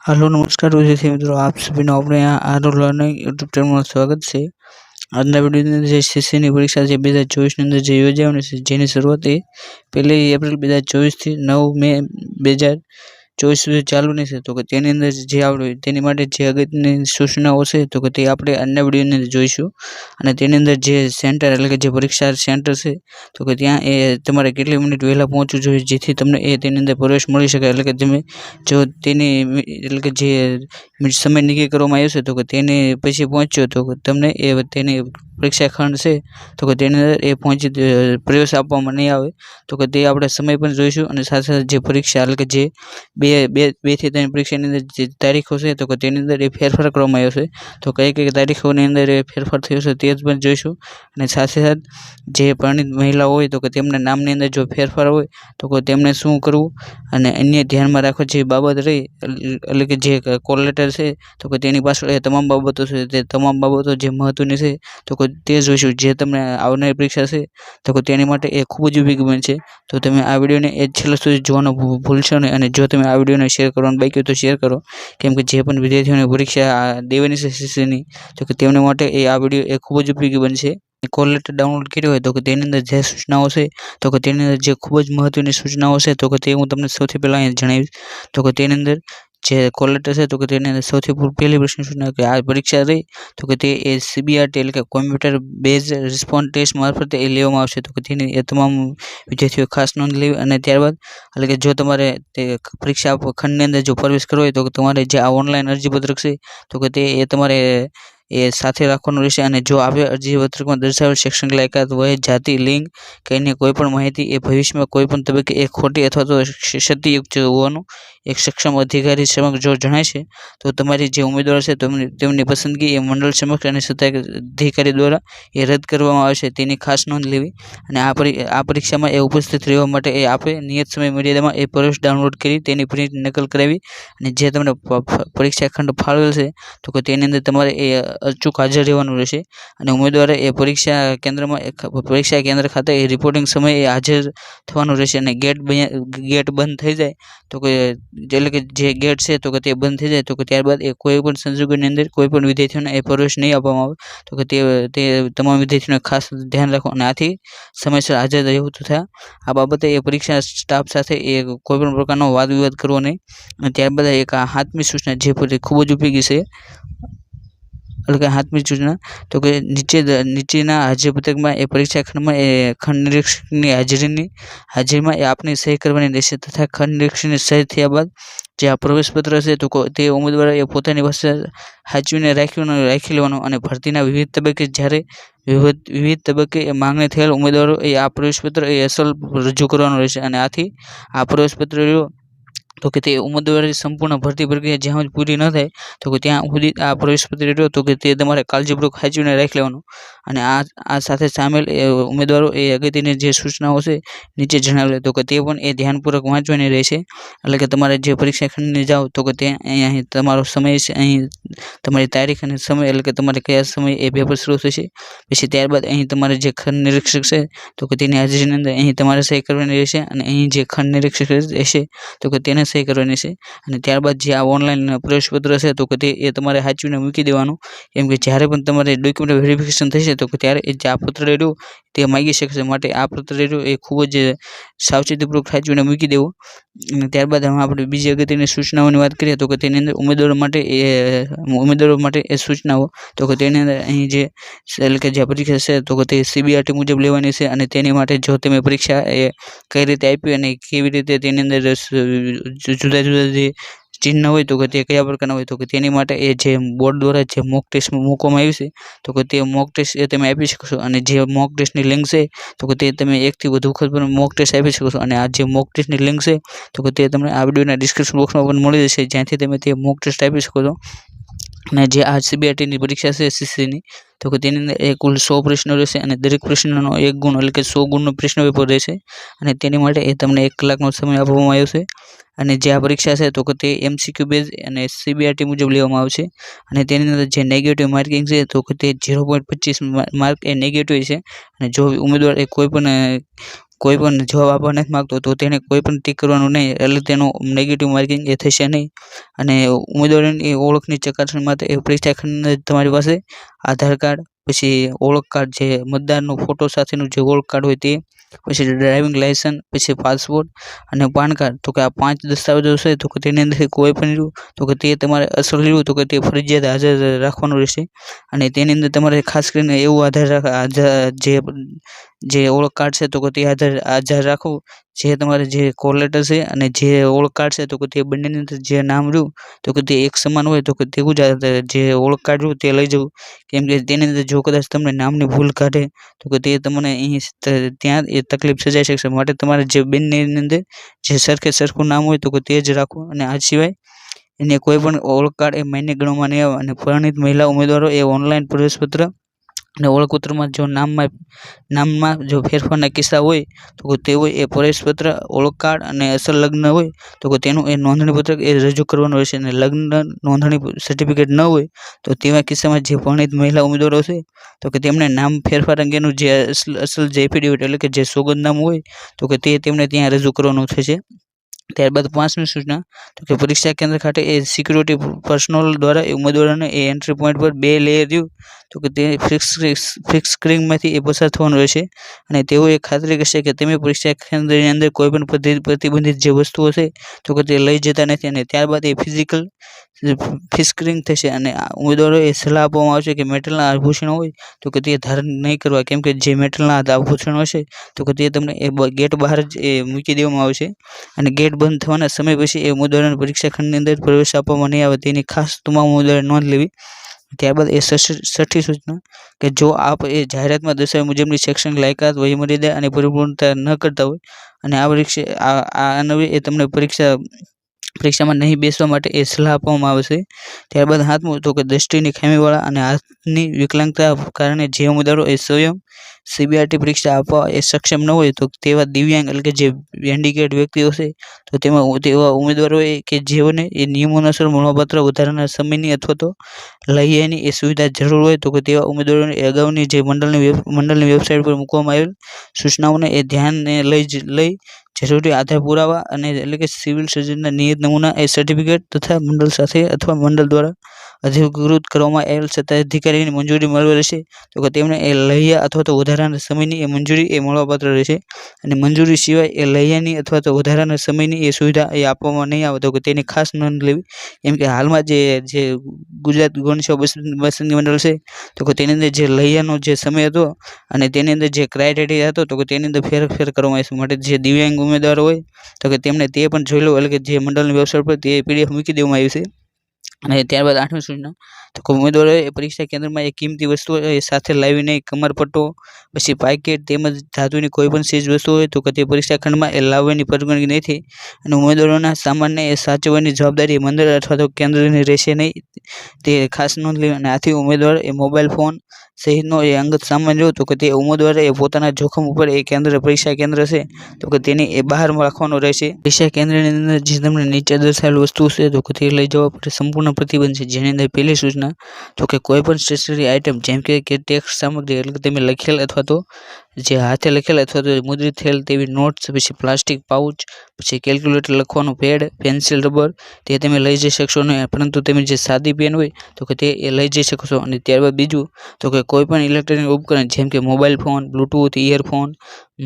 Hello नमस्कार विद्यार्थी मित्रों, आप सभी નો આપણે આરો લર્નિંગ યુટ્યુબ ચેનલમાં સ્વાગત છે। આજના વિડીયોની અંદર જે સીસીની પરીક્ષા છે 2024ની અંદર જે યોજાવાની છે, જેની શરૂઆત 1 એપ્રિલ 2024 થી 9 મે 2024 સુધી ચાલુની છે। તો કે તેની અંદર જે આવડે તેની માટે જે અગત્યની સૂચનાઓ છે તો કે તે આપણે આજના વિડીયોની અંદર જોઈશું। અને તેની અંદર જે સેન્ટર એટલે કે જે પરીક્ષા સેન્ટર છે તો કે ત્યાં તમારે કેટલી મિનિટ વહેલા પહોંચવું જોઈએ, જેથી તમને તેની અંદર પ્રવેશ મળી શકે। એટલે કે તમે જો તેની એટલે કે જે સમય નક્કી કરવામાં આવ્યો છે તો કે તેને પછી પહોંચ્યો તો તમને તેની પરીક્ષા ખંડ છે તો કે તેની અંદર પહોંચી પ્રવેશ આપવામાં નહીં આવે। તો કે તે આપણે સમય પણ જોઈશું અને સાથે સાથે જે પરીક્ષા એટલે કે જે બે થી 3 પરીક્ષાની અંદર જે તારીખો છે તો કે તેની અંદર ફેરફાર કરવામાં આવ્યો છે। તો કઈ તારીખોની અંદર ફેરફાર થયો છે તે પણ જોઈશું। અને સાથે સાથે જે પરિણીત મહિલા હોય તો કે તેમના નામની અંદર જો ફેરફાર હોય તો કે તેમને શું કરવું અને અન્ય ધ્યાનમાં રાખવા જેવી બાબત રહી એટલે કે જે કોલ લેટર છે તો કે તેની પાછળ તમામ બાબતો છે, તે તમામ બાબતો જે મહત્વની છે તો કે તે જોઈશું। જે તમને આવનારી પરીક્ષા છે તો કે તેની માટે ખૂબ જ ઉપયોગી બનશે। તો તમે આ વિડીયોને છેલ્લે સુધી જોવાનું ભૂલશો નહીં। અને જો તમે આ વિડીયોને શેર કરવાનું બાકી હોય તો શેર કરો, કેમ કે જે પણ વિદ્યાર્થીઓને પરીક્ષા દેવાની છે સીસીની તો કે તેમના માટે આ વિડીયો ખૂબ જ ઉપયોગી બનશે। કોલ લેટર ડાઉનલોડ કર્યો હોય તો કે તેની અંદર જે સૂચનાઓ છે તો કે તેની અંદર જે ખૂબ જ મહત્વની સૂચનાઓ છે તો કે તે હું તમને સૌથી પહેલાં અહીં જણાવીશ। તો કે તેની અંદર જે કોલ લેટર છે તો કે તેની અંદર સૌથી પહેલી પ્રશ્ન સૂચના કે આ પરીક્ષા રહી તો કે તે CBRT એટલે કે કોમ્પ્યુટર બેઝ રિસ્પોન્સ ટેસ્ટ મારફતે લેવામાં આવશે। તો કે તેની તમામ વિદ્યાર્થીઓ ખાસ નોંધ લેવી। અને ત્યારબાદ એટલે કે જો તમારે તે પરીક્ષા ખંડની અંદર જો પ્રવેશ કરવો હોય તો તમારે જે આ ઓનલાઈન અરજીપત્રક છે તો કે તે તમારે સાથે રાખવાનું રહેશે। અને જો આ અરજીપત્રકમાં દર્શાવેલ શૈક્ષણિક લાયકાત, વય, જાતિ, લિંગ કે અન્ય કોઈપણ માહિતી ભવિષ્યમાં કોઈપણ તબક્કે ખોટી અથવા તો ક્ષતિયુક્ત હોવાનું એક સક્ષમ અધિકારી સમક્ષ જો જણાય છે તો તમારી જે ઉમેદવાર છે તેમની પસંદગી મંડળ સમક્ષ અને સત્તા અધિકારી દ્વારા રદ કરવામાં આવશે, તેની ખાસ નોંધ લેવી। અને આ પરીક્ષામાં ઉપસ્થિત રહેવા માટે આપણે નિયત સમય મર્યાદામાં પ્રવેશ ડાઉનલોડ કરી તેની પ્રિન્ટ નકલ કરાવી અને જે તમને પરીક્ષા ખંડ ફાળવેલ છે તો કે તેની અંદર તમારે અચૂક હાજર રહેવાનું રહેશે। અને ઉમેદવારે પરીક્ષા કેન્દ્ર ખાતે રિપોર્ટિંગ સમયે હાજર થવાનું રહેશે। અને ગેટ બંધ થઈ જાય તો કે એટલે કે જે ગેટ છે તો કે તે બંધ થઈ જાય તો કે ત્યારબાદ કોઈ પણ સંજોગોની અંદર કોઈ પણ વિદ્યાર્થીઓને પ્રવેશ નહીં આપવામાં આવે। તો કે તે તમામ વિદ્યાર્થીઓને ખાસ ધ્યાન રાખો અને આથી સમયસર હાજર રહેવું તથા આ બાબતે પરીક્ષા સ્ટાફ સાથે કોઈ પણ પ્રકારનો વાદ વિવાદ કરવો નહીં। અને ત્યારબાદ એક હાથમી સૂચના જે ખૂબ જ ઉપયોગી છે એટલે કે હાથમી સૂચના તો કે નીચેના હાજરીપત્રકમાં પરીક્ષા ખંડમાં ખંડ નિરીક્ષકની હાજરીમાં આપની સહી કરવાની રહેશે તથા ખંડ નિરીક્ષકની સહી થયા બાદ જે આ પ્રવેશપત્ર છે તો તે ઉમેદવારે પોતાની પાસે સાચવીને રાખી લેવાનું। અને ભરતીના વિવિધ તબક્કે જ્યારે વિવિધ તબક્કે માંગણી થયેલ ઉમેદવારો આ પ્રવેશપત્ર અસલ રજૂ કરવાનું રહેશે। અને આથી આ પ્રવેશપત્ર તો કે તે ઉમેદવારી સંપૂર્ણ ભરતી પ્રક્રિયા જ્યાં સુધી પૂરી ન થાય તો કે ત્યાં સુધી આ પ્રવેશપત્ર તો કે તે તમારે કાળજીપૂર્વક સાચવીને રાખી લેવાનું। અને આ સાથે સામેલ ઉમેદવારો અગત્યની જે સૂચનાઓ છે નીચે જણાવેલ તો કે તે પણ ધ્યાનપૂર્વક વાંચવાની રહેશે। એટલે કે તમારે જે પરીક્ષા ખંડને જાઓ તો કે તે અહીં તમારો સમય છે, અહીં તમારી તારીખ અને સમય એટલે કે તમારે કયા સમયે પેપર શરૂ થશે, પછી ત્યારબાદ અહીં તમારે જે ખંડ નિરીક્ષક છે તો કે તેની હાજરીની અંદર અહીં તમારે સહી કરવાની રહેશે। અને અહીં જે ખંડ નિરીક્ષક રહેશે તો કે તેને સહી કરવાની છે। અને ત્યારબાદ જે આ ઓનલાઈન પ્રવેશપત્ર છે તો કે તે તમારે સાચવીને મૂકી દેવાનું, કેમ કે જ્યારે પણ તમારે ડોક્યુમેન્ટ વેરિફિકેશન થશે તો કે ત્યારે જે આ પત્ર રહ્યું તે માગી શકશે, માટે આ પત્ર રહ્યું ખૂબ જ સાવચેતીપૂર્વક સાચવીને મૂકી દેવું। અને ત્યારબાદ આપણે બીજી અગત્યની સૂચનાઓની વાત કરીએ તો કે તેની અંદર ઉમેદવારો માટે સૂચનાઓ તો કે તેની અંદર અહીં જે એટલે કે જે પરીક્ષા છે તો કે તે CBRT મુજબ લેવાની છે। અને તેની માટે જો તમે પરીક્ષા કઈ રીતે આપી અને કેવી રીતે તેની અંદર જુદા જુદા જે ચિહ્ન હોય તો કે તે કયા પ્રકારના હોય તો કે તેની માટે જે બોર્ડ દ્વારા જે મોક ટેસ્ટ મૂકવામાં આવ્યું છે તો કે તે મોક ટેસ્ટ તમે આપી શકશો। અને જે મોક ટેસ્ટની લિંક છે તો કે તે તમે 1 થી વધુ વખત પણ મોક ટેસ્ટ આપી શકો છો। અને આ જે મોક ટેસ્ટની લિંક છે તો કે તે તમને આ વિડીયોના ડિસ્ક્રિપ્શન બોક્સમાં પણ મળી જશે, જ્યાંથી તમે તે મોક ટેસ્ટ આપી શકો છો। અને જે આ CBRTની પરીક્ષા છે સીસીની તો કે તેની અંદર કુલ 100 પ્રશ્નો રહેશે અને દરેક પ્રશ્નનો 1 ગુણ એટલે કે 100 ગુણનો પ્રશ્ન પેપર રહેશે। અને તેની માટે તમને 1 કલાકનો સમય આપવામાં આવ્યો છે। અને જે આ પરીક્ષા છે તો કે તે MCQ બેઝ અને CBRT મુજબ લેવામાં આવશે। અને તેની અંદર જે નેગેટિવ માર્કિંગ છે તો કે તે 0.25 માર્ક નેગેટિવ છે। અને જો ઉમેદવાર કોઈ પણ કોઈ પણ જવાબ આપવા નથી માગતો તો તેને કોઈ પણ ટીક કરવાનું નહીં, એટલે તેનું નેગેટિવ માર્કિંગ એ થશે નહીં. અને ઉમેદવારોની ઓળખની ચકાસણી માટે એ પરીક્ષા ખંડની અંદર તમારી પાસે આધાર કાર્ડ, પછી ઓળખ કાર્ડ, જે મતદારનો ફોટો સાથેનું જે ઓળખ કાર્ડ હોય તે, પછી ડ્રાઇવિંગ લાયસન્સ, પછી પાસપોર્ટ અને પાન કાર્ડ, તો કે આ 5 દસ્તાવેજો છે તો કે તેની અંદરથી કોઈ પણ રહ્યું તો કે તે તમારે અસલ રહ્યું તો કે તે ફરજિયાત હાજર રાખવાનું રહેશે. અને તેની અંદર તમારે ખાસ કરીને એવું જે ઓળખ કાર્ડ છે તો કે તે હાજર રાખવું, જે તમારે જે કોલ લેટર છે અને જે ઓળખ કાર્ડ છે તો કે તે બંનેની અંદર જે નામ રહ્યું તો કે તે એક સમાન હોય તો કે તેવું જ જે ઓળખ કાર્ડ રહ્યું તે લઈ જવું. કેમ કે તેની અંદર જો કદાચ તમને નામની ભૂલ કાઢે તો કે તે તમને ત્યાં એ તકલીફ સર્જાઈ શકશે. માટે તમારે જે બંનેની અંદર જે સરખું નામ હોય તો કે તે જ રાખવું. અને આ સિવાય એને કોઈ પણ ઓળખ કાર્ડ એ માન્ય ગણવામાં નહીં આવે. અને પરિણીત મહિલા ઉમેદવારો એ ઓનલાઈન પ્રવેશપત્ર અને ઓળખપત્રમાં જો નામમાં જો ફેરફારના કિસ્સા હોય તો કે તેઓ એ પ્રવેશપત્ર, ઓળખ કાર્ડ અને અસલ લગ્ન હોય તો કે તેનું એ નોંધણી પત્રક એ રજૂ કરવાનું રહેશે. અને લગ્ન નોંધણી સર્ટિફિકેટ ન હોય તો તેવા કિસ્સામાં જે પરિણીત મહિલા ઉમેદવારો છે તો કે તેમને નામ ફેરફાર અંગેનું જે અસલ જે એફિડેવિટ એટલે કે જે સોગંદનામું હોય તો કે તે તેમને ત્યાં રજૂ કરવાનું થશે. ત્યારબાદ 5મી સૂચના તો કે પરીક્ષા કેન્દ્ર ખાતે એ સિક્યુરિટી પર્સનલ દ્વારા એ ઉમેદવારોને એ એન્ટ્રી પોઈન્ટ પર 2 લેયર રહ્યું તો કે તે ફિક્સ સ્ક્રીનમાંથી એ પસાર થવાનું રહેશે. અને તેઓ એ ખાતરી કરશે કે તમે પરીક્ષા કેન્દ્રની અંદર કોઈ પણ પ્રતિબંધિત જે વસ્તુઓ છે તો કે તે લઈ જતા નથી. અને ત્યારબાદ એ ફિક્સ થશે. અને ઉમેદવારોએ સલાહ આપવામાં આવશે કે મેટલના આભૂષણો હોય તો કે તે ધારણ નહીં કરવા, કેમ કે જે મેટલના આભૂષણો હશે તો કે તે તમને એ ગેટ બહાર જ એ મૂકી દેવામાં આવશે. અને ગેટ બંધ થવાના સમય પછી એ ઉમેદવારોને પરીક્ષા ખંડની અંદર પ્રવેશ આપવામાં નહીં આવે, તેની ખાસ તમામ ઉમેદવારોએ નોંધ લેવી. ત્યારબાદ એ 6ઠ્ઠી સૂચના કે જો આપ એ જાહેરાતમાં દર્શાવ્યા મુજબની શૈક્ષણિક લાયકાત, વયમર્યાદા અને પરિપૂર્ણતા ન કરતા હોય અને આ અન્વયે એ તમને પરીક્ષામાં નહીં બેસવા માટે એ સલાહ આપવામાં આવશે. ત્યારબાદ 7મું તો કે દ્રષ્ટિની ખામીવાળા અને હાથની વિકલાંગતા કારણે જે ઉમેદવારો એ સ્વયં CBRT પરીક્ષા આપવા એ સક્ષમ ન હોય તો તેવા દિવ્યાંગ એટલે કે જે હેન્ડીકેપ્ડ વ્યક્તિઓ છે તો તેવા ઉમેદવારોએ કે જેઓને એ નિયમો અનુસાર મળવાપાત્ર વધારાના સમયની અથવા તો લૈયાની એ સુવિધા જરૂર હોય તો કે તેવા ઉમેદવારોને અગાઉની જે મંડળની વેબસાઇટ પર મૂકવામાં આવેલ સૂચનાઓને એ ધ્યાને લઈ જરૂરી આધાર પુરાવા અને એટલે કે સિવિલ સર્જનના નિયત નમૂના એ સર્ટિફિકેટ તથા મંડળ સાથે અથવા મંડળ દ્વારા અધિકૃત કરવામાં આવેલ સત્તાધિકારીની મંજૂરી મેળવેલ રહેશે તો કે તેમને એ લૈયા અથવા તો વધારાના સમયની એ મંજૂરી એ મળવાપાત્ર રહેશે. અને મંજૂરી સિવાય એ લૈયાની અથવા તો વધારાના સમયની એ સુવિધા એ આપવામાં નહીં આવે તો કે તેની ખાસ નોંધ લેવી. કેમ કે હાલમાં જે ગુજરાત ગૌણ સેવા પસંદગી મંડળ છે તો કે તેની અંદર જે લૈયાનો જે સમય હતો અને તેની અંદર જે ક્રાઇટેરિયા હતો તો કે તેની અંદર ફેરફાર કરવામાં આવશે. માટે જે દિવ્યાંગ ઉમેદવારો હોય તો કે તેમને તે પણ જોઈ લો, એટલે કે જે મંડળની વેબસાઇટ પર તે PDF મૂકી દેવામાં આવી છે. અને ત્યારબાદ 8મી સૂચના તો કે ઉમેદવારોએ પરીક્ષા કેન્દ્રમાં એ કિંમતી વસ્તુઓ એ સાથે લાવી નહીં, કમરપટ્ટો, પછી પાકીટ તેમજ ધાતુની કોઈ પણ ચીજ વસ્તુ હોય તો કે તે પરીક્ષા ખંડમાં એ લાવવાની પરવાનગી નથી. અને ઉમેદવારોના સામાનને એ સાચવવાની જવાબદારી મંડળ અથવા તો કેન્દ્રની રહેશે નહીં, તે ખાસ નોંધ લેવી. અને આથી ઉમેદવાર એ મોબાઈલ ફોન સહિતનો એ અંગત સામાન રહ્યો તો કે તે ઉમેદવારે એ પોતાના જોખમ ઉપર એ પરીક્ષા કેન્દ્ર છે તો કે તેની એ બહાર રાખવાનું રહેશે. પરીક્ષા કેન્દ્રની અંદર જે તમને નીચે દર્શાવેલ વસ્તુ છે તો કે તે લઈ જવા પર સંપૂર્ણ પ્રતિબંધ છે. જેની અંદર પહેલી સૂચના તો કે કોઈ પણ સ્ટેશનરી આઇટમ જેમ કે ટેક્સ્ટ સામગ્રી એટલે કે તમે લખેલ અથવા તો જે હાથે લખેલ અથવા તો મુદ્રિત થયેલ તેવી નોટ્સ, પછી પ્લાસ્ટિક પાઉચ, પછી કેલ્ક્યુલેટર લખવાનું પેડ, પેન્સિલ, રબર તે તમે લઈ જઈ શકશો નહીં, પરંતુ તમે જે સાદી પેન હોય તો કે તે એ લઈ જઈ શકશો. અને ત્યારબાદ બીજું તો કે કોઈ પણ ઇલેક્ટ્રોનિક ઉપકરણ જેમ કે mobile phone, Bluetooth, earphone,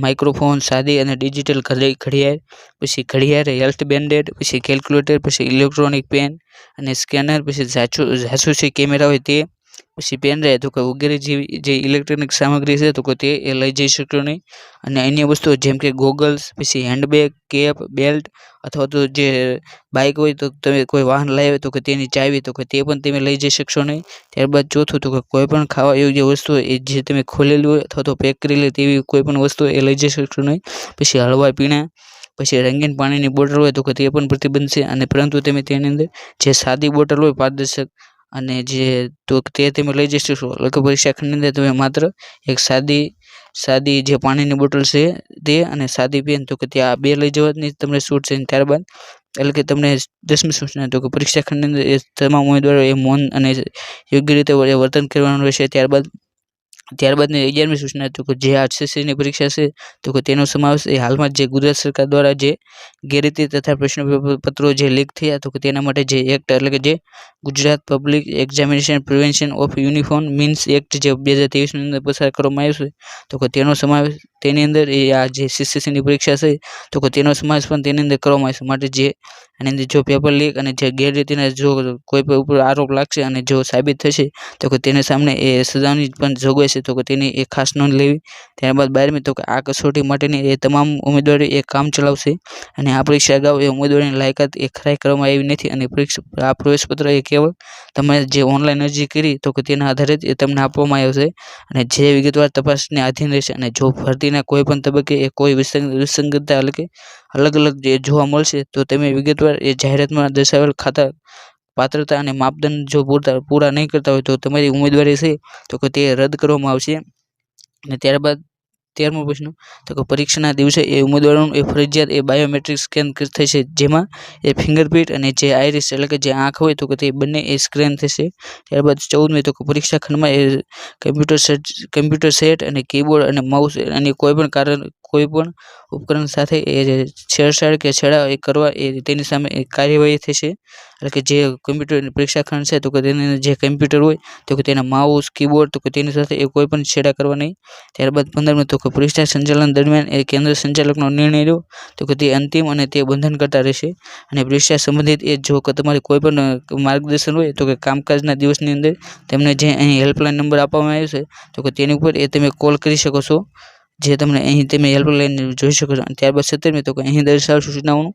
microphone, સાદી અને ડિજિટલ ઘડિયાળ, પછી ઘડિયાળ, હેલ્થ બેન્ડેડ, પછી કેલ્ક્યુલેટર, પછી ઇલેક્ટ્રોનિક પેન અને સ્કેનર, પછી જાસૂસી કેમેરા હોય તે, પછી પેન ડ્રાઈવ તો કે વગેરે જેવી જે ઇલેક્ટ્રોનિક સામગ્રી છે તો કે તે એ લઈ જઈ શકશો નહીં. અને અન્ય વસ્તુઓ જેમ કે ગોગલ્સ, પછી હેન્ડબેગ, કેપ, બેલ્ટ અથવા તો જે બાઇક હોય તો તમે કોઈ વાહન લાવ્યા તો કે તેની ચાવી તો કે તે પણ તમે લઈ જઈ શકશો નહીં. ત્યારબાદ ચોથું તો કે કોઈ પણ ખાવા યોગ્ય વસ્તુ હોય એ જે તમે ખોલેલી હોય અથવા તો પેક કરેલી તેવી કોઈ પણ વસ્તુ એ લઈ જઈ શકશો નહીં. પછી હળવા પીણા, પછી રંગીન પાણીની બોટલ હોય તો કે તે પણ પ્રતિબંધ છે. અને પરંતુ તમે તેની અંદર જે સાદી બોટલ હોય પારદર્શક અને જે તો તે તમે લઈ જઈ શકશો. એટલે કે પરીક્ષા ખંડની અંદર તમે માત્ર એક સાદી જે પાણીની બોટલ છે તે અને સાદી પેન તો કે ત્યાં 2 લઈ જવાની તમને છૂટ છે. ત્યારબાદ એટલે કે તમને 10મી સૂચના તો કે પરીક્ષા ખંડની અંદર એ તમામ ઉમેદવારો એ મૌન અને યોગ્ય રીતે વર્તન કરવાનું રહેશે. ત્યારબાદ ત્યારબાદની 11મી સૂચના તો કે જે આરસીસીની પરીક્ષા છે તો કે તેનો સમાવેશ એ હાલમાં જે ગુજરાત સરકાર દ્વારા જે ગેરરીતિ તથા પ્રશ્નપત્રો જે લીક થયા તો કે તેના માટે જે એક્ટ એટલે કે જે Gujarat public examination prevention of uniform means act જે 2023ની અંદર પસાર કરવામાં આવ્યો છે તો કે તેનો સમાવેશ તેની અંદર એ આ જે સીસીસીની પરીક્ષા છે તો કે તેનો સમાવેશ પણ તેની અંદર કરવામાં આવશે માટે જે આની અંદર જો પેપર લીક અને જે ગેરરીતિના જો કોઈ પણ ઉપર આરોપ લાગશે અને જો સાબિત થશે તો કે તેને સામે એ સજાની પણ જોગવાઈ છે તો કે તેની એ ખાસ નોંધ લેવી। ત્યારબાદ 12મી તો કે આ કસોટી માટેની એ તમામ ઉમેદવારો એ કામ ચલાવશે અને આ પરીક્ષા અગાઉ એ ઉમેદવારોની લાયકાત એ ખરાઈ કરવામાં આવી નથી અને આ પ્રવેશપત્ર એ કેવળ તમે જે ઓનલાઈન અરજી કરી તો કે તેના આધારે જ એ તમને આપવામાં આવશે અને જે વિગતવાર તપાસને આધીન રહેશે અને જો ભરતીના કોઈ પણ તબક્કે એ કોઈ વિસંગતતા એટલે કે અલગ જે જોવા મળશે તો તમે વિગતવાર એ જાહેરાતમાં દર્શાવેલ ખાતા પાત્રતા અને માપદંડ જો પૂરા નહીં કરતા હોય તો તમારી ઉમેદવારી છે તો કે તે રદ કરવામાં આવશે। અને ત્યારબાદ 13મો પ્રશ્ન તો કે પરીક્ષાના દિવસે એ ઉમેદવારોનું એ ફરજિયાત એ બાયોમેટ્રિક સ્કેન થશે જેમાં એ ફિંગરપ્રિન્ટ અને જે આઈરિસ એટલે કે જે આંખ હોય તો કે તે બંને એ સ્કેન થશે। ત્યારબાદ 14મી તો કે પરીક્ષા ખંડમાં એ કમ્પ્યુટર સેટ અને કીબોર્ડ અને માઉસ અને કોઈ પણ ઉપકરણ સાથે એ છેડછાડ કે છેડા એ કરવા એ તેની સામે કાર્યવાહી થશે એટલે કે જે કમ્પ્યુટર પરીક્ષા ખંડ છે તો કે તેની જે કમ્પ્યુટર હોય તો કે તેના માઉસ કીબોર્ડ તો કે તેની સાથે એ કોઈ પણ છેડા કરવા નહીં। ત્યારબાદ 15મી તો કે પરીક્ષા સંચાલન દરમિયાન એ કેન્દ્ર સંચાલકનો નિર્ણય લો તો કે તે અંતિમ અને તે બંધનકર્તા રહેશે અને પરીક્ષા સંબંધિત એ જો કે તમારે કોઈ પણ માર્ગદર્શન હોય તો કે કામકાજના દિવસની અંદર તેમને જે અહીં હેલ્પલાઇન નંબર આપવામાં આવ્યો છે તો કે તેની ઉપર એ તમે કોલ કરી શકો છો જે તમને અહીં તમે હેલ્પલાઇન જોઈ શકો છો। ત્યારબાદ 17મી તો કે અહીં દર્શાવેલ સૂચનાઓનું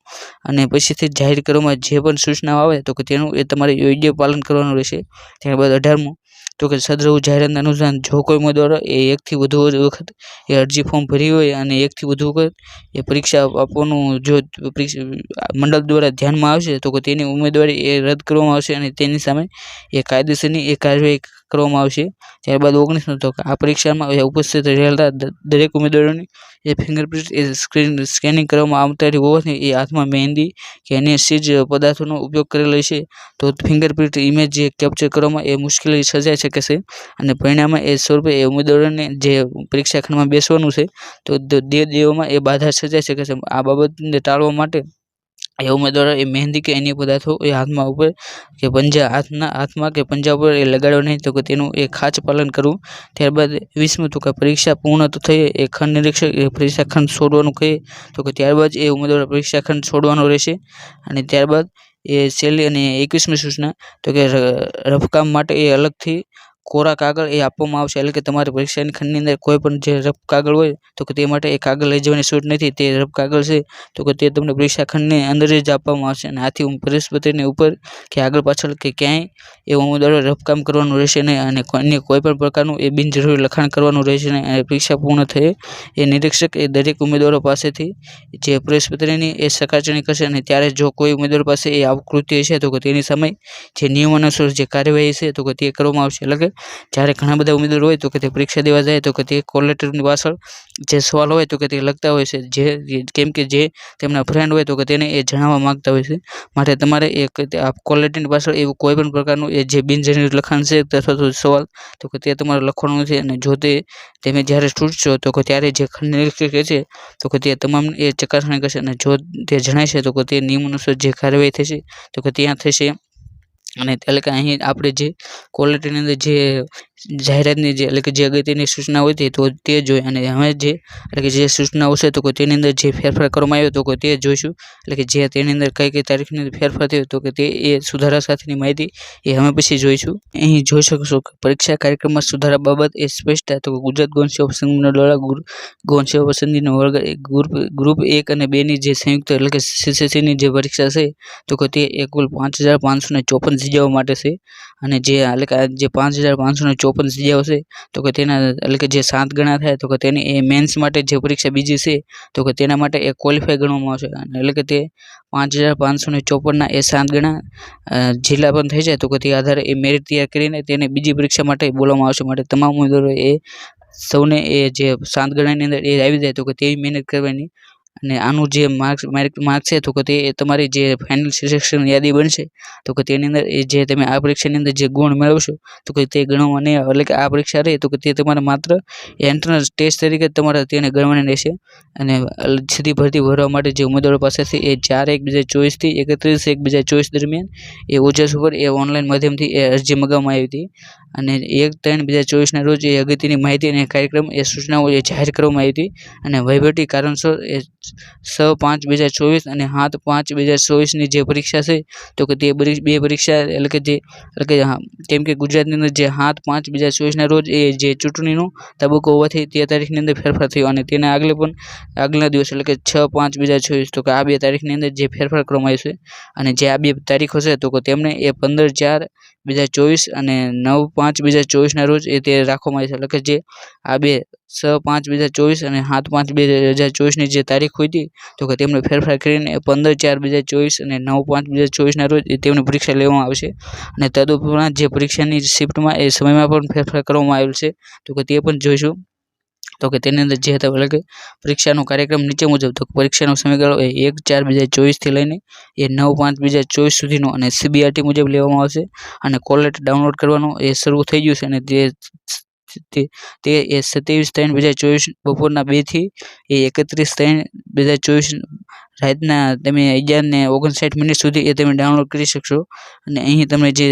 અને પછીથી જાહેર કરવામાં જે પણ સૂચનાઓ આવે તો કે તેનું એ તમારે યોગ્ય પાલન કરવાનું રહેશે। ત્યારબાદ 18મું તો કે સદ્રવ જાહેરાતના અનુસાર જો કોઈ ઉમેદવાર એ એકથી વધુ વખત એ અરજી ફોર્મ ભરી હોય અને એકથી વધુ વખત એ પરીક્ષા આપવાનું જો મંડળ દ્વારા ધ્યાનમાં આવશે તો કે તેની ઉમેદવારી એ રદ કરવામાં આવશે અને તેની સામે એ કાયદેસરની એ કાર્યવાહી કરવામાં આવશે। ત્યારબાદ 19મું તો કે આ પરીક્ષામાં ઉપસ્થિત રહેલા દરેક ઉમેદવારોની એ ફિંગરપ્રિન્ટ એ સ્કેનિંગ કરવામાં આવતા હોવાથી એ હાથમાં મહેંદી કે અન્ય સીજ પદાર્થોનો ઉપયોગ કરેલો છે તો ફિંગરપ્રિન્ટ ઇમેજ જે કેપ્ચર કરવામાં એ મુશ્કેલી સર્જાઈ શકે છે અને પરિણામે એ સ્વરૂપે એ ઉમેદવારોને જે પરીક્ષા ખંડમાં બેસવાનું છે તો દેવામાં એ બાધા સર્જાઈ શકે છે। આ બાબતને ટાળવા માટે એ ઉમેદવારો એ મહેંદી કે અન્ય પદાર્થો એ હાથમાં ઉપર કે હાથમાં કે પંજા ઉપર એ લગાડવા નહીં તો કે તેનું એ ખાસ પાલન કરવું। ત્યારબાદ 20મું તો કે પરીક્ષા પૂર્ણ તો થઈ એ ખંડ નિરીક્ષક એ પરીક્ષા ખંડ છોડવાનું કહે તો કે ત્યારબાદ એ ઉમેદવાર પરીક્ષા ખંડ છોડવાનો રહેશે। અને ત્યારબાદ એ છેલ્લી અને 21મી સૂચના તો કે રફકામ માટે એ અલગથી કોરા કાગળ એ આપવામાં આવશે એટલે કે તમારે પરીક્ષાની ખંડની અંદર કોઈ પણ જે રફ કાગળ હોય તો કે તે માટે એ કાગળ લઈ જવાની છૂટ નથી તે રફ કાગળ છે તો કે તે તમને પરીક્ષા ખંડની અંદર જ આપવામાં આવશે અને આથી પ્રવેશપત્રની ઉપર કે આગળ પાછળ કે ક્યાંય એ ઉમેદવારો રફકામ કરવાનું રહેશે નહીં અને અન્ય કોઈ પણ પ્રકારનું એ બિનજરૂરી લખાણ કરવાનું રહેશે નહીં અને પરીક્ષા પૂર્ણ થઈ એ નિરીક્ષક એ દરેક ઉમેદવારો પાસેથી જે પ્રવેશપત્રની એ ચકાસણી કરશે અને ત્યારે જો કોઈ ઉમેદવાર પાસે એ આકૃતિ હશે તો કે તેની સામે જે નિયમ અનુસાર જે કાર્યવાહી છે તો કે તે કરવામાં આવશે। એટલે કે જ્યારે ઘણા બધા ઉમેદવારો હોય તો કે તે પરીક્ષા દેવા જાય તો કે તે કોલ લેટરની પાછળ જે સવાલ હોય તો કે તે લખતા હોય છે કેમ કે જે તેમના ફ્રેન્ડ હોય તો કે તેને એ જણાવવા માંગતા હોય છે માટે તમારે આ કોલ લેટરની પાછળ એવું કોઈ પણ પ્રકારનું એ જે બિનજરૂરી લખાણ છે અથવા તો સવાલ તો કે તે તમારે લખવાનું છે અને જો તમે જ્યારે છૂટશો તો કે ત્યારે જે ખંડ નિરીક્ષક છે તો કે તે તમામ એ ચકાસણી કરશે અને જો તે જણાશે તો કે તે નિયમ અનુસાર જે કાર્યવાહી થશે તો કે ત્યાં થશે। અને એટલે કે અહીં આપણે જે કોલ લેટરની અંદર જે જાહેરાતની જે એટલે કે જે અગત્યની સૂચના હોય તો તે જોઈએ અને હવે જે એટલે કે જે સૂચનાઓ છે તો કે તેની અંદર જે ફેરફાર કરવામાં આવ્યો તો કે તે જોઈશું એટલે કે જે તેની અંદર કઈ તારીખની અંદર ફેરફાર થયો તો કે તે એ સુધારા સાથેની માહિતી એ અમે પછી જોઈશું। અહીં જોઈ શકશો કે પરીક્ષા કાર્યક્રમમાં સુધારા બાબત એ સ્પષ્ટ તો કે ગુજરાત ગૌણ સેવા પસંદગી મંડળ દ્વારા ગૌણ સેવા પસંદગીનો વર્ગ ગ્રુપ 1 અને 2 ની જે સંયુક્ત એટલે કે સીસીસીની જે પરીક્ષા છે તો કે તે કુલ 5554 જગ્યાઓ માટે છે અને જે એટલે કે જે 5554 જગ્યાઓ છે તો કે તેના એટલે કે જે 7 ગણા થાય તો કે તેની એ મેન્સ માટે જે પરીક્ષા બીજી છે તો કે તેના માટે એ ક્વોલિફાય ગણવામાં આવશે એટલે કે તે 5554 ના એ 7 ગણા જિલ્લા પણ થઈ જાય તો કે તે આધારે એ મેરિટ તૈયાર કરીને તેને બીજી પરીક્ષા માટે બોલાવવામાં આવશે માટે તમામ ઉમેદવારો એ સૌને એ જે 7 ગણાની અંદર એ આવી જાય તો કે તેવી મહેનત કરવાની અને આનું જે માર્ક છે તો કે તે તમારી જે ફાઇનલ સિલેક્શન યાદી બનશે તો કે તેની અંદર એ જે તમે આ પરીક્ષાની અંદર જે ગુણ મેળવશો તો કે તે ગણવા નહીં આવે. એટલે કે આ પરીક્ષા રહે તો કે તે તમારે માત્ર એન્ટ્રન્સ ટેસ્ટ તરીકે તમારે તેને ગણવાની રહેશે. અને સીધી ભરતી ભરવા માટે જે ઉમેદવારો પાસેથી એ 4/1/2024 થી 31/1/2024 દરમિયાન એ ઓજસ ઉપર એ ઓનલાઈન માધ્યમથી એ અરજી મંગાવવામાં આવી હતી. અને 1/3/2024 રોજ એ અગત્યની માહિતી અને કાર્યક્રમ એ સૂચનાઓ એ જાહેર કરવામાં આવી હતી. અને વહીવટી કારણસર એ 6/5/2024 અને 7/5/2024 જે પરીક્ષા છે તો કે તે બે પરીક્ષા કેમ કે ગુજરાતની અંદર જે 7/5/2024 રોજ એ જે ચૂંટણીનો તબક્કો હોવાથી તે તારીખની અંદર ફેરફાર થયો અને તેના આગલા દિવસ એટલે કે 6/5/2024 તો કે આ 2 તારીખની અંદર જે ફેરફાર કરવામાં આવ્યો છે. અને જે આ 2 તારીખો છે તો કે તેમને એ 15/4/2024 અને 9/5/2024 રોજ એ તે રાખવામાં આવી છે. એટલે કે જે આ 2 6/5/2024 અને 7/5/2024 જે તારીખ હોય હતી તો કે તેમને ફેરફાર કરીને 15/4/2024 અને 9/5/2024 રોજ તેમની પરીક્ષા લેવામાં આવશે. અને તદુપરાંત જે પરીક્ષાની શિફ્ટમાં એ સમયમાં પણ ફેરફાર કરવામાં આવેલ છે તો કે તે પણ જોઈશું. તો કે તેની અંદર જે હતા એટલે કે પરીક્ષાનો કાર્યક્રમ નીચે મુજબ તો પરીક્ષાનો સમયગાળો એ 1/4/2024 થી લઈને એ 9/5/2024 સુધીનો અને CBRT મુજબ લેવામાં આવશે. અને કોલ લેટર ડાઉનલોડ કરવાનું એ શરૂ થઈ ગયું છે અને તે 27/3/2024 બપોરના 2 થી એ 31/3/2024 રાતના તમે 11:59 સુધી એ તમે ડાઉનલોડ કરી શકશો. અને અહીં તમે જે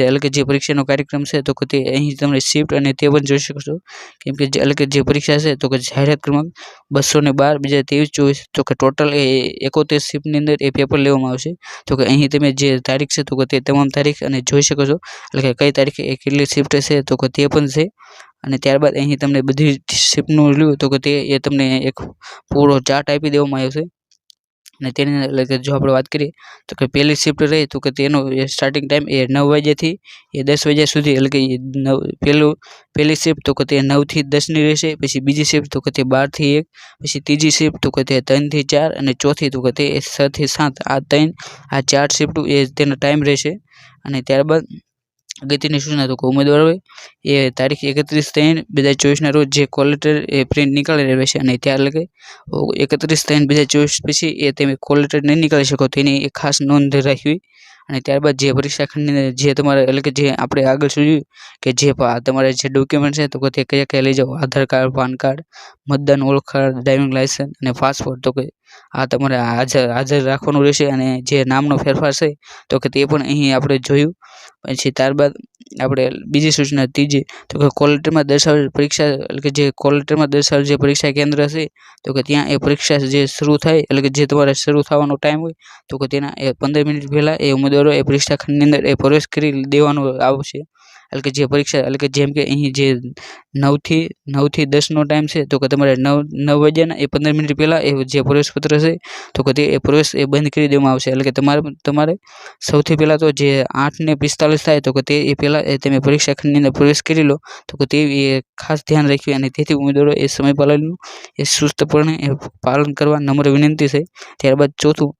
પરીક્ષાનો કાર્યક્રમ છે તો કે તે અહીં તમે શિફ્ટ અને તે પણ જોઈ શકશો. કેમ કે જે પરીક્ષા છે તો કે જાહેરાત ક્રમાંક 212/2023-24 તો કે ટોટલ એ 71 શિફ્ટની અંદર એ પેપર લેવામાં આવશે. તો કે અહીં તમે જે તારીખ છે તો કે તે તમામ તારીખ અને જોઈ શકો છો. એટલે કે કઈ તારીખે એ કેટલી શિફ્ટ છે તો કે તે પણ છે. અને ત્યારબાદ અહીં તમને બધી શિફ્ટનું લ્યું તો કે તે એ તમને એક પૂરો ચાર્ટ આપી દેવામાં આવ્યો છે. અને તેની એટલે કે જો આપણે વાત કરીએ તો કે પહેલી શિફ્ટ રહે તો કે તેનો સ્ટાર્ટિંગ ટાઈમ એ 9 વાગ્યાથી એ 10 વાગ્યા સુધી એટલે કે પહેલી શિફ્ટ તો કે તે 9 થી 10 ની રહેશે. પછી બીજી શિફ્ટ તો કે તે 12 થી 1, પછી ત્રીજી શિફ્ટ તો કે તે 3 થી 4 અને ચોથી તો કે તે 6 થી 7. આ 4 શિફ્ટ એ તેનો ટાઈમ રહેશે. અને ત્યારબાદ અગત્યની સૂચના તો કે ઉમેદવારોએ એ તારીખ 31/3/2024 રોજ જે કોલ લેટર એ પ્રિન્ટ નીકાળી રહેશે. અને ત્યાં એટલે કે 31/3/2024 પછી એ તમે કોલ લેટર નહીં નીકાળી શકો તેની એક ખાસ નોંધ રાખવી. અને ત્યારબાદ જે પરીક્ષા ખંડની જે તમારે એટલે કે જે આપણે આગળ જોયું કે જે તમારે જે ડોક્યુમેન્ટ છે તો કે તે કયા લઈ જાઓ, આધાર કાર્ડ, પાન કાર્ડ, મતદાન ઓળખ, ડ્રાઇવિંગ લાયસન્સ અને પાસપોર્ટ તો કે આ તમારે હાજર રાખવાનું રહેશે. અને જે નામનો ફેરફાર છે તો કે તે પણ અહીં આપણે જોયું. પછી ત્યારબાદ આપણે બીજી સૂચના ત્રીજી તો કે કોલ લેટરમાં દર્શાવેલ પરીક્ષા એટલે કે જે કોલ લેટરમાં દર્શાવેલ જે પરીક્ષા કેન્દ્ર હશે તો કે ત્યાં એ પરીક્ષા જે શરૂ થાય એટલે કે જે તમારે શરૂ થવાનો ટાઈમ હોય તો કે તેના એ 15 મિનિટ પહેલાં એ ઉમેદવારો એ પરીક્ષા ખંડની અંદર એ પ્રવેશ કરી દેવાનો આવશે. એટલે કે જે પરીક્ષા એટલે કે જેમ કે અહીં જે 9 થી 10 નો ટાઈમ છે તો કે તમારે 9 વાગ્યાના એ 15 મિનિટ પહેલાં એ જે પ્રવેશપત્ર છે તો કે તે એ પ્રવેશ એ બંધ કરી દેવામાં આવશે. એટલે કે તમારે સૌથી પહેલાં તો જે 8:45 થાય તો કે તે એ પહેલાં તમે પરીક્ષા ખંડની અંદર પ્રવેશ કરી લો તો કે તે એ ખાસ ધ્યાન રાખવી. અને તેથી ઉમેદવારો એ સમય પાલનનું એ સુસ્તપણે પાલન કરવા નમ્ર વિનંતી છે. ત્યારબાદ ચોથું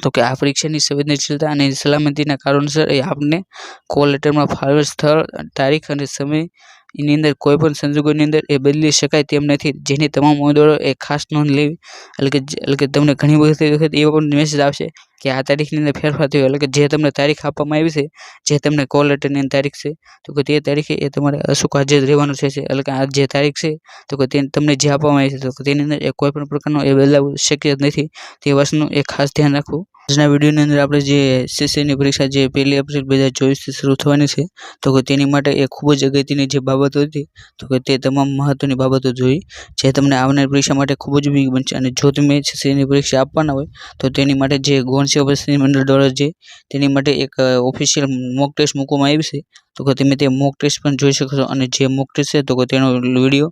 તો કે આ પરીક્ષાની સંવેદનશીલતા અને સલામતીના કારણસર એ આપને કોલ લેટરમાં ફાળવેલ સ્થળ, તારીખ અને સમય એની અંદર કોઈ પણ સંજોગોની અંદર એ બદલી શકાય તેમ નથી, જેની તમામ ઉમેદવારો એ ખાસ નોંધ લેવી. એટલે કે તમને ઘણી વખત એવો પણ મેસેજ આવશે કે આ તારીખની અંદર ફેરફાર થયો. એટલે કે જે તમને તારીખ આપવામાં આવી છે, જે તમને કોલ લેટરની તારીખ છે તો કે તે તારીખે એ તમારે અચૂક હાજર રહેવાનું છે. એટલે કે આ જે તારીખ છે તો કે તમને જે આપવામાં આવી છે તો કે તેની અંદર એ કોઈ પણ પ્રકારનો એ બદલાવ શક્ય નથી. તે વસ્તુનું એ ખાસ ધ્યાન રાખવું. આજના વિડીયોની અંદર આપણે જે CCની પરીક્ષા જે 1 એપ્રિલ 2024 શરૂ થવાની છે તો કે તેની માટે એ ખૂબ જ અગત્યની જે બાબતો હતી તો કે તે તમામ મહત્વની બાબતો જોઈ જે તમને આવનારી પરીક્ષા માટે ખૂબ જ ઉપયોગી બનશે. અને જો તમે CCની પરીક્ષા આપવાના હોય તો તેની માટે જે ગૌણ સેવા પરીક્ષા મંડળ દ્વારા તેની માટે એક ઓફિશિયલ મોક ટેસ્ટ મૂકવામાં આવી છે તો કે તમે તે મોક ટેસ્ટ પણ જોઈ શકશો. અને જે મોક ટેસ્ટ છે તો કે તેનો વિડીયો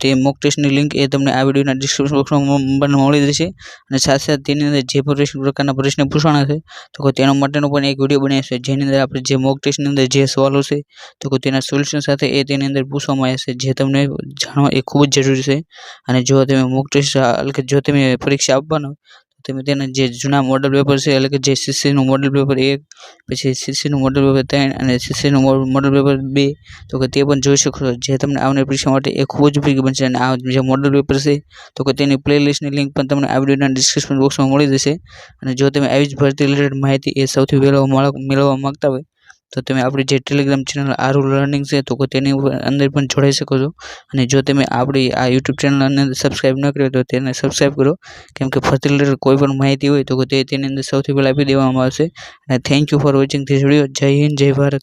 તે મોક ટેસ્ટની લિંક એ તમને આ વિડીયોના ડિસ્ક્રિપ્શન બોક્સમાં મળી જશે. અને સાથે તેની અંદર જે પ્રકારના પ્રશ્ન પૂછવાના છે તો કે તેના માટેનો પણ એક વિડીયો બનાવ્યો છે જેની અંદર આપણે જે મોક ટેસ્ટની અંદર જે સવાલો છે તો કે તેના સોલ્યુશન સાથે એ તેની અંદર પૂછવામાં આવ્યા છે જે તમને જાણવા એ ખૂબ જ જરૂરી છે. અને જો તમે મોક ટેસ્ટ એટલે કે જો તમે પરીક્ષા આપવાના તમે તેના જે જૂના મોડલ પેપર છે એટલે કે જે સીસીનું મોડલ પેપર 1 પછી સીસીનું મોડલ પેપર 3 અને સીસીનું મોડલ પેપર 2 તો કે તે પણ જોઈ શકો છો, જે તમને આવનારી પરીક્ષા માટે એ ખૂબ જ ઉપયોગી બનશે. અને આ જે મોડલ પેપર છે તો કે તેની પ્લેલિસ્ટની લિંક પણ તમને આ વિડીયોના ડિસ્ક્રિપ્શન બોક્સમાં મળી જશે. અને જો તમે આવી જ ભરતી રિલેટેડ માહિતી એ સૌથી પહેલાં મેળવવા માંગતા હોય તો તમે આપણી જે ટેલિગ્રામ ચેનલ આરુ લર્નિંગ છે તો કે તેની અંદર પણ જોડાઈ શકો છો. અને જો તમે આપણી આ યુટ્યુબ ચેનલની અંદર સબસ્ક્રાઈબ ન કરી તો તેને સબસ્ક્રાઈબ કરો, કેમ કે ભરતી રિલેટેડ કોઈ પણ માહિતી હોય તો કે તેની અંદર સૌથી પહેલાં આપી દેવામાં આવશે. અને thank you for watching this video. જય હિન્દ, જય ભારત.